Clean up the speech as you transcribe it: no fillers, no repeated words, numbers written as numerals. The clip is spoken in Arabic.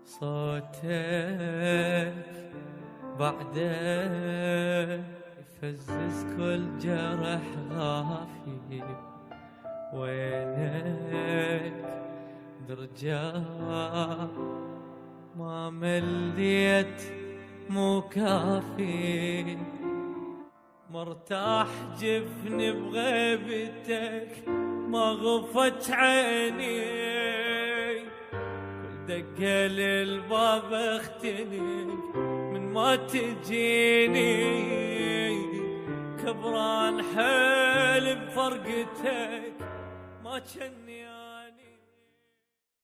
صوتك بعده يفزز كل جرح غافي، وينك درجة ما مليت مو كافي، مرتاح جفني بغيبتك ما غفت عيني، كل دقة للباب اختنق من ما تجيني، كبران حيل بفرقتك ما جني